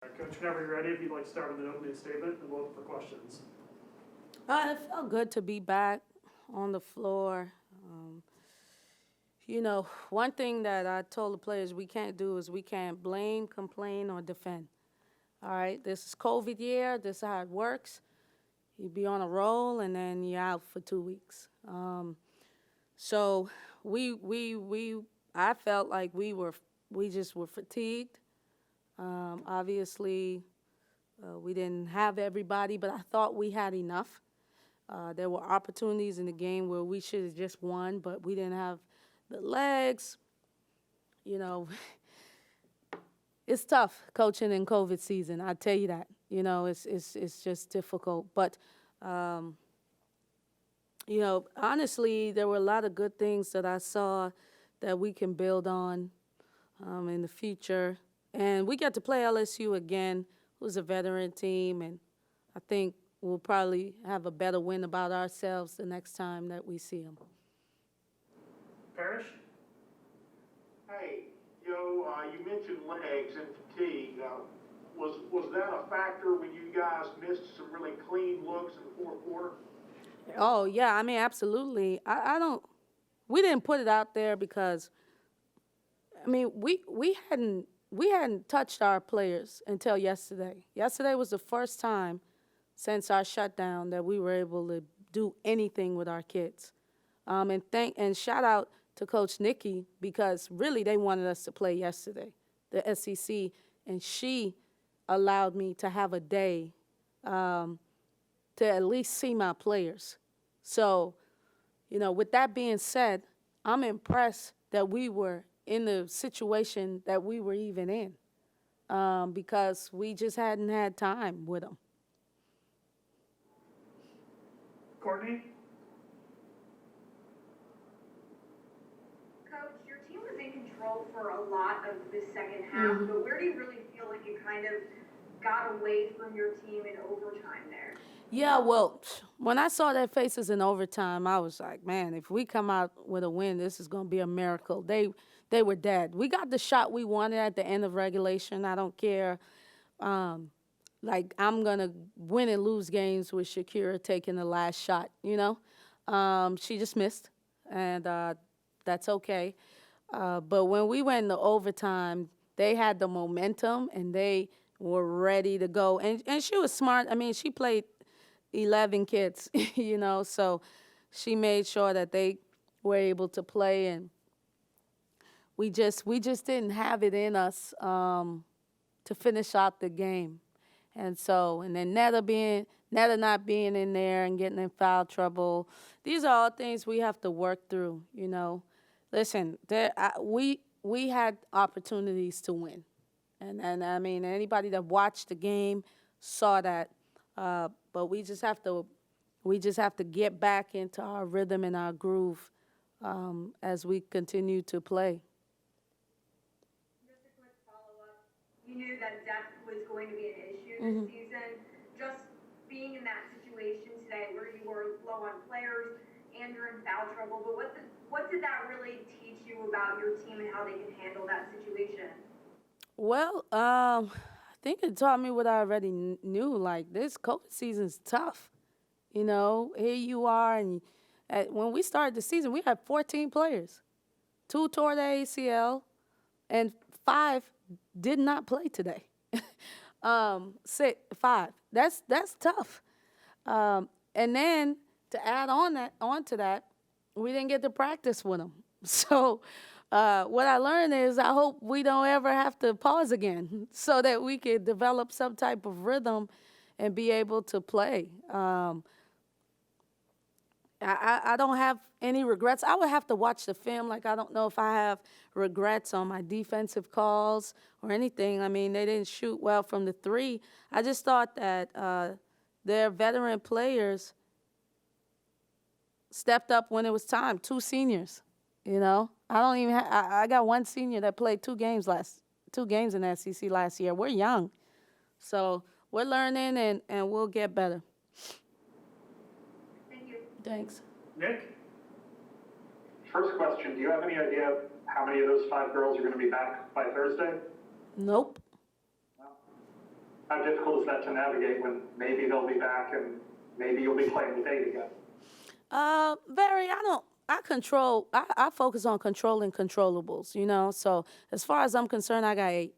Coach, whenever you're ready, if you'd like to start with an opening statement, and we'll open for questions. It felt good to be back on the floor. One thing that I told the players we can't do is we can't blame, complain, or defend. All right, this is COVID year. This is how it works. You be on a roll, and then you're out for 2 weeks. So I felt like we just were fatigued. Obviously, we didn't have everybody, but I thought we had enough. There were opportunities in the game where we should have just won, but we didn't have the legs. You know, it's tough coaching in COVID season. I tell you that. It's just difficult. But honestly, there were a lot of good things that I saw that we can build on in the future. And we get to play LSU again, who's a veteran team, and I think we'll probably have a better win about ourselves the next time that we see them. Parrish? Hey, you mentioned legs and fatigue. Was that a factor when you guys missed some really clean looks in the fourth quarter? Oh, yeah, I mean, absolutely. We didn't put it out there because, I mean, we hadn't touched our players until yesterday. Yesterday was the first time since our shutdown that we were able to do anything with our kids. And shout out to Coach Nikki, because really they wanted us to play yesterday, the SEC, and she allowed me to have a day to at least see my players. So, with that being said, I'm impressed that we were in the situation that we were even in because we just hadn't had time with them. Courtney? Coach, your team was in control for a lot of the second half, but where do you really feel like you kind of got away from your team in overtime there? Yeah, well, when I saw their faces in overtime, I was like, man, if we come out with a win, this is going to be a miracle. They were dead. We got the shot we wanted at the end of regulation. I don't care. I'm going to win and lose games with Shakira taking the last shot, She just missed, and that's okay. But when we went into overtime, they had the momentum, and they were ready to go. And she was smart. I mean, she played 11 kids, so she made sure that they were able to play, and we just didn't have it in us to finish out the game. And then Netta not being in there and getting in foul trouble, these are all things we have to work through, Listen, we had opportunities to win. And I mean, anybody that watched the game saw that. But we just have to get back into our rhythm and our groove as we continue to play. Just a quick follow-up. You knew that depth was going to be an issue this season. Just being in that situation today where you were low on players and you're in foul trouble, but what did that really teach you about your team and how they can handle that situation? Well, I think it taught me what I already knew. Like, this COVID season's tough. Here you are, and when we started the season, we had 14 players. 2 tore the ACL, and 5 did not play today. 5. That's tough. And then to add on to that, we didn't get to practice with them. So what I learned is I hope we don't ever have to pause again so that we could develop some type of rhythm and be able to play. I don't have any regrets. I would have to watch the film. Like, I don't know if I have regrets on my defensive calls or anything. I mean, they didn't shoot well from the 3. I just thought that their veteran players stepped up when it was time. 2 seniors, I don't even I got 1 senior that played 2 games in the SEC last year. We're young. So we're learning, and we'll get better. Thank you. Thanks. Nick? First question, do you have any idea how many of those 5 girls are going to be back by Thursday? Nope. how difficult is that to navigate when maybe they'll be back and maybe you'll be playing with 8 again? I focus on controlling controllables, you know. So as far as I'm concerned, I got 8.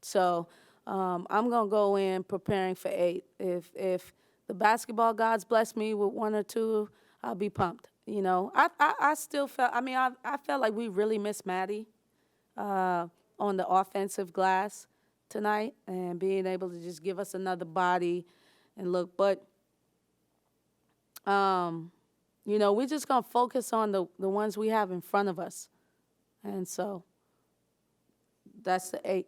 So I'm gonna go in preparing for 8. If the basketball gods bless me with 1 or 2, I'll be pumped. You know, I still felt. I mean, I felt like we really missed Maddie on the offensive glass tonight, and being able to just give us another body and look. But you know, we're just gonna focus on the ones we have in front of us, and so that's the 8.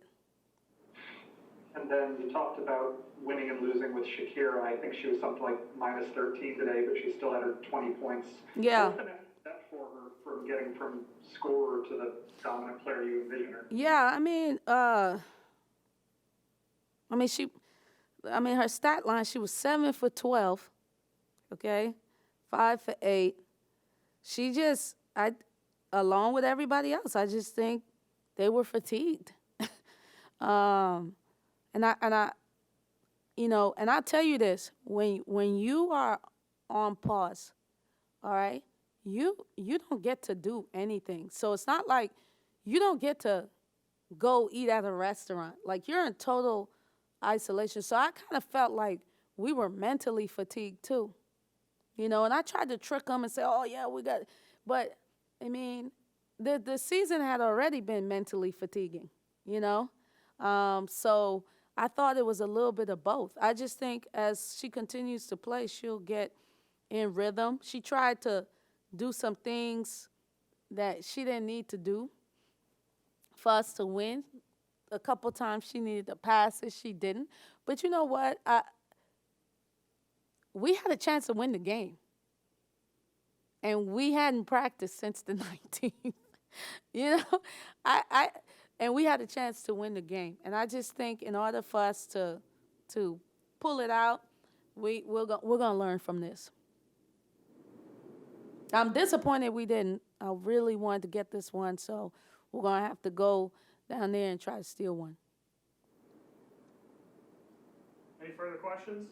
And then you talked about winning and losing with Shakira. I think she was something like minus 13 today, but she still had her 20 points. Yeah. What's the next step for her from getting from scorer to the dominant player you envision her? Yeah, her stat line, she was 7 for 12, okay, 5 for 8. She just, along with everybody else, I just think they were fatigued. And I'll tell you this, when you are on pause, all right, you don't get to do anything. So it's not like you don't get to go eat at a restaurant. Like, you're in total isolation. So I kind of felt like we were mentally fatigued too. You know, and I tried to trick them and say, oh, yeah, we got it. But, I mean, the season had already been mentally fatiguing, you know. So I thought it was a little bit of both. I just think as she continues to play, she'll get in rhythm. She tried to do some things that she didn't need to do for us to win. A couple times she needed to pass it, she didn't. But you know what? We had a chance to win the game. And we hadn't practiced since the 19th. You know? And we had a chance to win the game. And I just think in order for us to pull it out, we're going to learn from this. I'm disappointed we didn't. I really wanted to get this one, so we're going to have to go down there and try to steal one. Any further questions?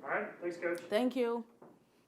All right, thanks, Coach. Thank you.